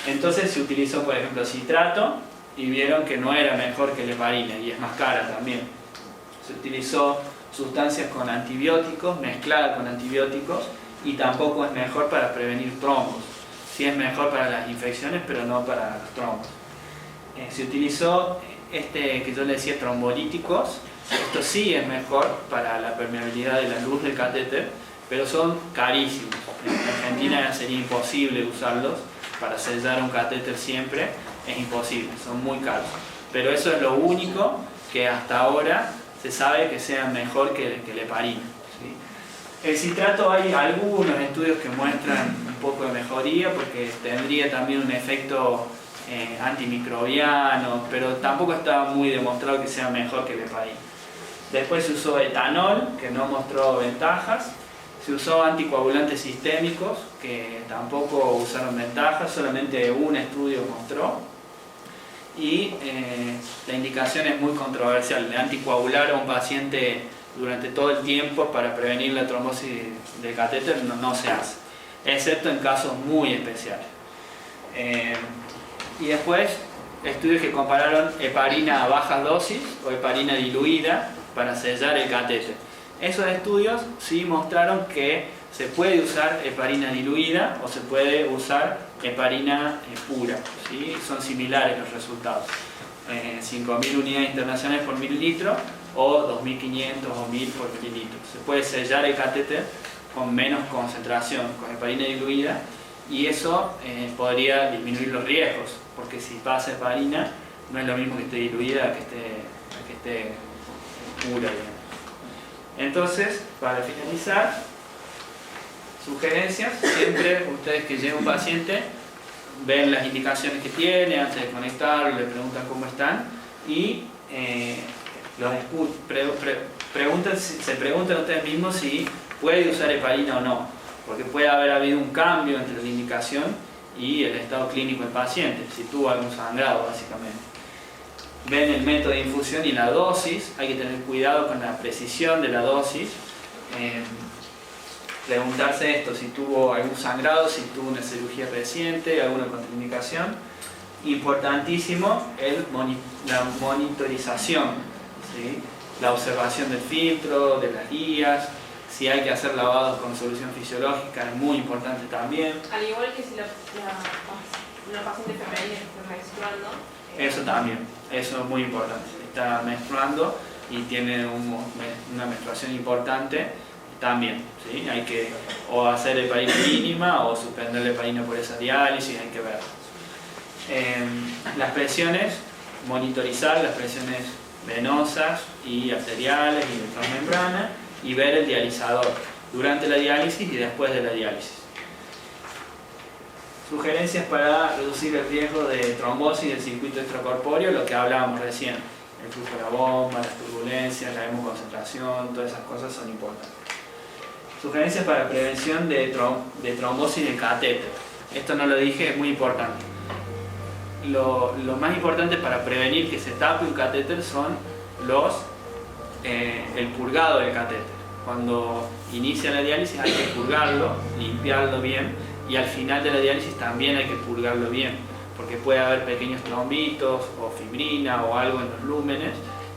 Entonces se utilizó, por ejemplo, citrato, y vieron que no era mejor que la heparina, y es más cara también. Se utilizó sustancias con antibióticos, mezcladas con antibióticos, y tampoco es mejor para prevenir trombos. Sí es mejor para las infecciones, pero no para los trombos. Se utilizó que yo le decía trombolíticos. Esto sí es mejor para la permeabilidad de la luz del catéter, pero son carísimos. En Argentina sería imposible usarlos para sellar un catéter siempre, es imposible, son muy caros. Pero eso es lo único que hasta ahora se sabe que sea mejor que la heparina, ¿sí? El citrato, hay algunos estudios que muestran un poco de mejoría porque tendría también un efecto antimicrobiano, pero tampoco está muy demostrado que sea mejor que la heparina. Después se usó etanol, que no mostró ventajas. Se usó anticoagulantes sistémicos, que tampoco usaron ventajas, solamente un estudio mostró. Y la indicación es muy controversial, de anticoagular a un paciente durante todo el tiempo para prevenir la trombosis del catéter no se hace, excepto en casos muy especiales. Y después, estudios que compararon heparina a bajas dosis o heparina diluida para sellar el catéter. Esos estudios sí mostraron que se puede usar heparina diluida o se puede usar heparina pura, ¿sí? Son similares los resultados. 5.000 unidades internacionales por mililitro o 2.500 o 1.000 por mililitro. Se puede sellar el catéter con menos concentración, con heparina diluida, y eso podría disminuir los riesgos, porque si pasa heparina no es lo mismo que esté diluida que esté pura, digamos. Entonces, para finalizar, sugerencias: siempre ustedes que lleven un paciente ven las indicaciones que tiene antes de conectarlo, le preguntan cómo están y se preguntan ustedes mismos si puede usar heparina o no, porque puede haber habido un cambio entre la indicación y el estado clínico del paciente, si tuvo algún sangrado básicamente. Ven el método de infusión y la dosis, hay que tener cuidado con la precisión de la dosis. Preguntarse esto, si tuvo algún sangrado, si tuvo una cirugía reciente, alguna contraindicación. Importantísimo la monitorización, ¿sí? La observación del filtro, de las guías, si hay que hacer lavados con solución fisiológica es muy importante también. Al igual que si una paciente femenina está menstruando. Eso también, eso es muy importante. Está menstruando y tiene una menstruación importante, también, ¿sí? Hay que o hacer heparina mínima o suspender la heparina por esa diálisis, hay que ver. Las presiones, monitorizar las presiones venosas y arteriales y de transmembrana, y ver el dializador durante la diálisis y después de la diálisis. Sugerencias para reducir el riesgo de trombosis del circuito extracorpóreo, lo que hablábamos recién: el flujo de la bomba, las turbulencias, la hemoconcentración, todas esas cosas son importantes. Sugerencias para prevención de trombosis del catéter. Esto no lo dije, es muy importante. Lo más importante para prevenir que se tape un catéter son el purgado del catéter. Cuando inicia la diálisis hay que purgarlo, limpiarlo bien, y al final de la diálisis también hay que purgarlo bien, porque puede haber pequeños trombitos o fibrina o algo en los lúmenes,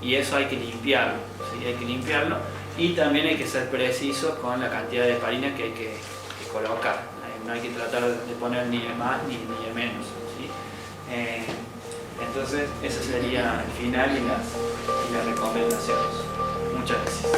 y eso hay que limpiarlo, ¿sí? Hay que limpiarlo y también hay que ser preciso con la cantidad de heparina que hay que colocar. No hay que tratar de poner ni de más ni de menos, ¿sí? Entonces ese sería el final y las recomendaciones. Muchas gracias.